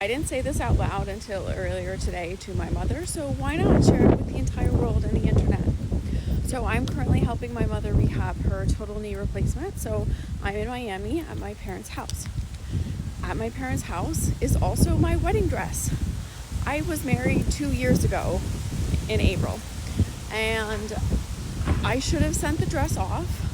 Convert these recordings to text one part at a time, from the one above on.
I didn't say this out loud until earlier today to my mother, so why not share it with the entire world and the internet? So I'm currently helping my mother rehab her total knee replacement. So I'm in Miami at my parents' house. At my parents' house is also my wedding dress. I was married 2 years ago in April, and I should have sent the dress off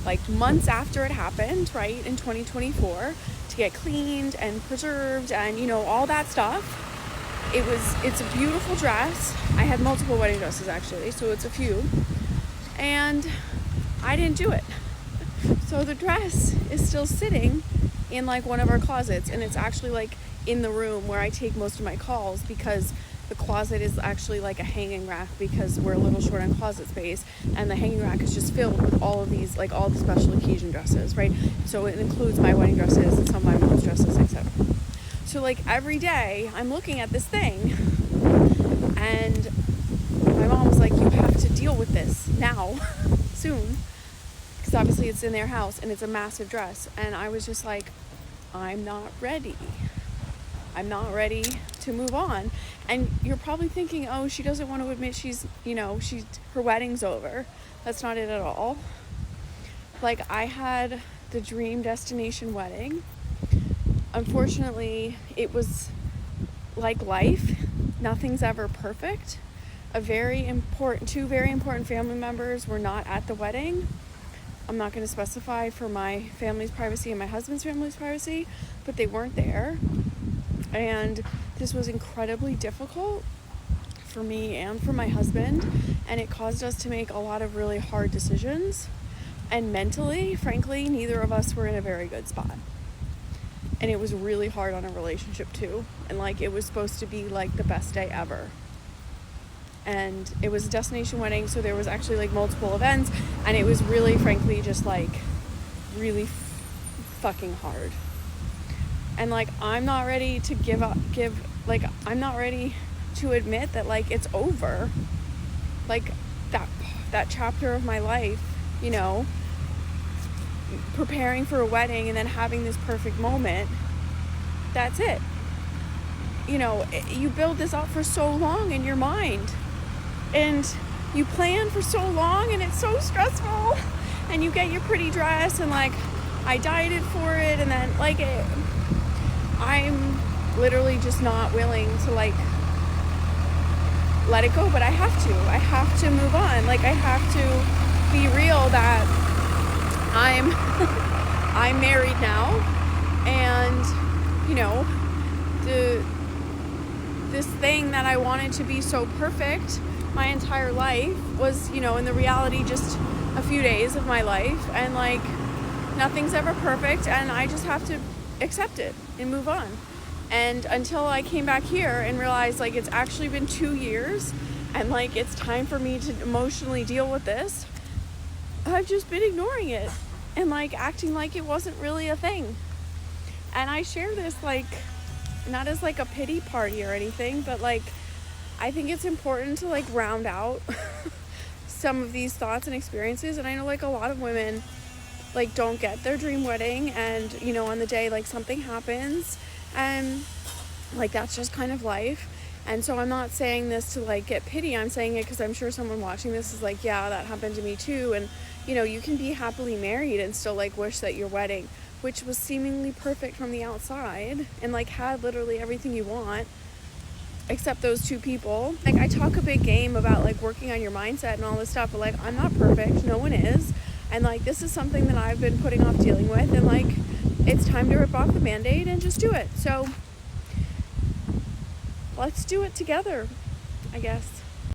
like months after it happened, right, in 2024, to get cleaned and preserved and, you know, all that stuff. It's a beautiful dress. I had multiple wedding dresses actually, so it's a few. And I didn't do it. So the dress is still sitting in like one of our closets, and it's actually like in the room where I take most of my calls, because the closet is actually like a hanging rack because we're a little short on closet space, and the hanging rack is just filled with all of these, like all the special occasion dresses, right? So it includes my wedding dresses and some of my mom's dresses, etc. So like every day I'm looking at this thing, and my mom was like, you have to deal with this now, soon, because obviously it's in their house and it's a massive dress. And I was just like, I'm not ready to move on. And you're probably thinking, oh, she doesn't want to admit her wedding's over. That's not it at all. Like, I had the dream destination wedding. Unfortunately, it was like life. Nothing's ever perfect. Two very important family members were not at the wedding. I'm not going to specify for my family's privacy and my husband's family's privacy, but they weren't there. And this was incredibly difficult for me and for my husband, and it caused us to make a lot of really hard decisions. And mentally, frankly, neither of us were in a very good spot. And it was really hard on a relationship too. And like, it was supposed to be like the best day ever. And it was a destination wedding, so there was actually like multiple events, and it was really, frankly, just like really fucking hard. And like, I'm not ready to I'm not ready to admit that like it's over. Like that chapter of my life, you know, preparing for a wedding and then having this perfect moment, that's it. You know, you build this up for so long in your mind, and you plan for so long, and it's so stressful, and you get your pretty dress, and like, I dieted for it, and then like I'm literally just not willing to like let it go, but I have to move on. Like, I have to be real that I'm married now, and you know, this thing that I wanted to be so perfect my entire life was, you know, in the reality just a few days of my life, and like, nothing's ever perfect, and I just have to accept it and move on. And until I came back here and realized like it's actually been 2 years, and like it's time for me to emotionally deal with this, I've just been ignoring it and like acting like it wasn't really a thing. And I share this like not as like a pity party or anything, but like, I think it's important to like round out some of these thoughts and experiences. And I know like a lot of women like don't get their dream wedding, and you know, on the day like something happens, and like that's just kind of life. And so I'm not saying this to like get pity, I'm saying it because I'm sure someone watching this is like, yeah, that happened to me too. And you know, you can be happily married and still like wish that your wedding, which was seemingly perfect from the outside and like had literally everything you want except those two people. Like, I talk a big game about like working on your mindset and all this stuff, but like, I'm not perfect, no one is. And like, this is something that I've been putting off dealing with, and like, it's time to rip off the Band-Aid and just do it. So let's do it together, I guess.